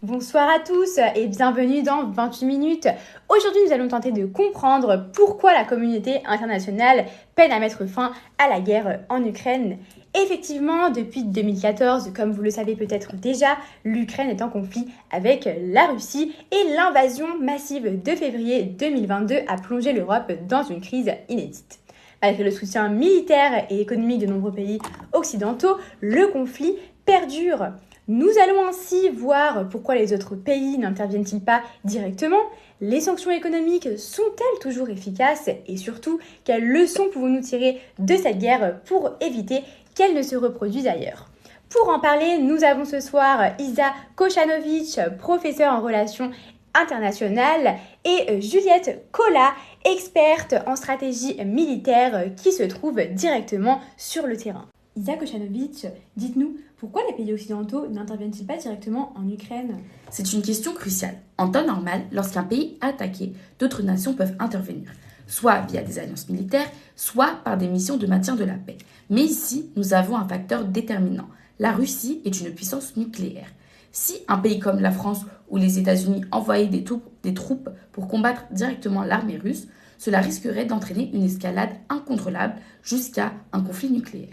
Bonsoir à tous et bienvenue dans 28 minutes. Aujourd'hui, nous allons tenter de comprendre pourquoi la communauté internationale peine à mettre fin à la guerre en Ukraine. Effectivement, depuis 2014, comme vous le savez peut-être déjà, l'Ukraine est en conflit avec la Russie et l'invasion massive de février 2022 a plongé l'Europe dans une crise inédite. Malgré le soutien militaire et économique de nombreux pays occidentaux, le conflit perdure. Nous allons ainsi voir pourquoi les autres pays n'interviennent-ils pas directement, les sanctions économiques sont-elles toujours efficaces et surtout, quelles leçons pouvons-nous tirer de cette guerre pour éviter qu'elle ne se reproduise ailleurs. Pour en parler, nous avons ce soir Isa Kocanovic, professeure en relations internationales, et Juliette Kola, experte en stratégie militaire qui se trouve directement sur le terrain. Isa Kocanovic, dites-nous, pourquoi les pays occidentaux n'interviennent-ils pas directement en Ukraine ? C'est une question cruciale. En temps normal, lorsqu'un pays est attaqué, d'autres nations peuvent intervenir, soit via des alliances militaires, soit par des missions de maintien de la paix. Mais ici, nous avons un facteur déterminant. La Russie est une puissance nucléaire. Si un pays comme la France ou les États-Unis envoyaient des troupes pour combattre directement l'armée russe, cela risquerait d'entraîner une escalade incontrôlable jusqu'à un conflit nucléaire.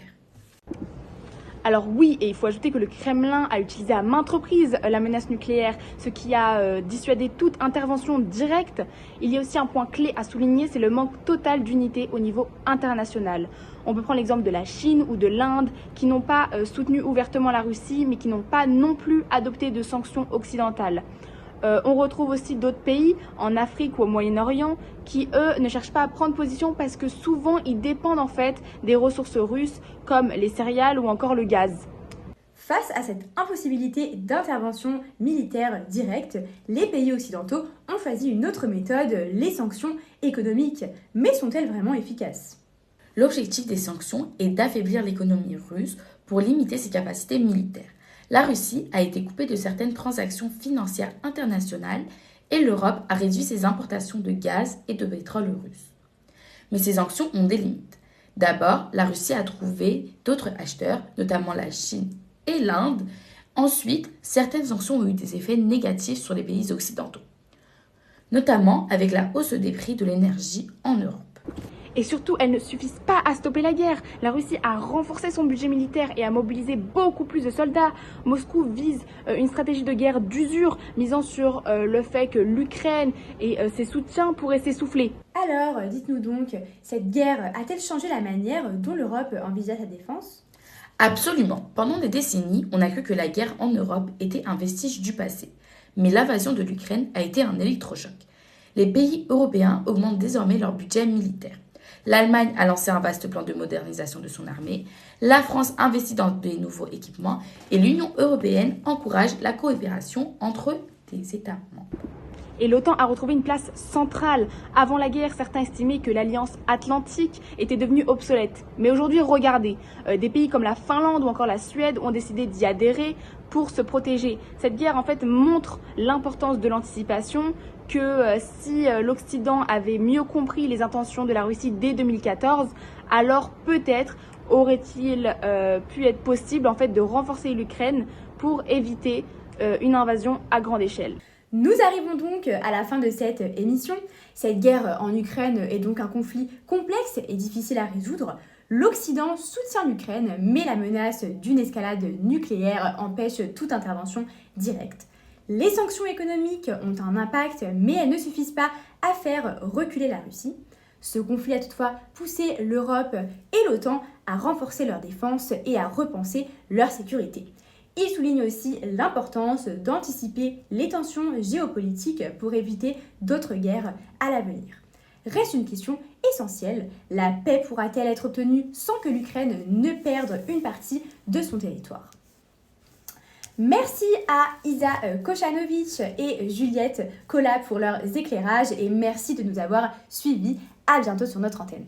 Alors oui, et il faut ajouter que le Kremlin a utilisé à maintes reprises la menace nucléaire, ce qui a dissuadé toute intervention directe. Il y a aussi un point clé à souligner, c'est le manque total d'unité au niveau international. On peut prendre l'exemple de la Chine ou de l'Inde qui n'ont pas soutenu ouvertement la Russie, mais qui n'ont pas non plus adopté de sanctions occidentales. On retrouve aussi d'autres pays, en Afrique ou au Moyen-Orient, qui eux ne cherchent pas à prendre position parce que souvent ils dépendent en fait des ressources russes comme les céréales ou encore le gaz. Face à cette impossibilité d'intervention militaire directe, les pays occidentaux ont choisi une autre méthode, les sanctions économiques. Mais sont-elles vraiment efficaces ? L'objectif des sanctions est d'affaiblir l'économie russe pour limiter ses capacités militaires. La Russie a été coupée de certaines transactions financières internationales et l'Europe a réduit ses importations de gaz et de pétrole russe. Mais ces sanctions ont des limites. D'abord, la Russie a trouvé d'autres acheteurs, notamment la Chine et l'Inde. Ensuite, certaines sanctions ont eu des effets négatifs sur les pays occidentaux, notamment avec la hausse des prix de l'énergie en Europe. Et surtout, elles ne suffisent pas à stopper la guerre. La Russie a renforcé son budget militaire et a mobilisé beaucoup plus de soldats. Moscou vise une stratégie de guerre d'usure, misant sur le fait que l'Ukraine et ses soutiens pourraient s'essouffler. Alors, dites-nous donc, cette guerre a-t-elle changé la manière dont l'Europe envisage sa défense ? Absolument. Pendant des décennies, on a cru que la guerre en Europe était un vestige du passé. Mais l'invasion de l'Ukraine a été un électrochoc. Les pays européens augmentent désormais leur budget militaire. L'Allemagne a lancé un vaste plan de modernisation de son armée, la France investit dans de nouveaux équipements et l'Union européenne encourage la coopération entre des États membres. Et l'OTAN a retrouvé une place centrale. Avant la guerre, certains estimaient que l'Alliance Atlantique était devenue obsolète. Mais aujourd'hui, regardez, des pays comme la Finlande ou encore la Suède ont décidé d'y adhérer pour se protéger. Cette guerre, en fait, montre l'importance de l'anticipation, que si l'Occident avait mieux compris les intentions de la Russie dès 2014, alors peut-être aurait-il pu être possible, en fait, de renforcer l'Ukraine pour éviter une invasion à grande échelle. Nous arrivons donc à la fin de cette émission. Cette guerre en Ukraine est donc un conflit complexe et difficile à résoudre. L'Occident soutient l'Ukraine, mais la menace d'une escalade nucléaire empêche toute intervention directe. Les sanctions économiques ont un impact, mais elles ne suffisent pas à faire reculer la Russie. Ce conflit a toutefois poussé l'Europe et l'OTAN à renforcer leur défense et à repenser leur sécurité. Il souligne aussi l'importance d'anticiper les tensions géopolitiques pour éviter d'autres guerres à l'avenir. Reste une question essentielle, la paix pourra-t-elle être obtenue sans que l'Ukraine ne perde une partie de son territoire ? Merci à Isa Kocanovic et Juliette Kola pour leurs éclairages et merci de nous avoir suivis. À bientôt sur notre antenne.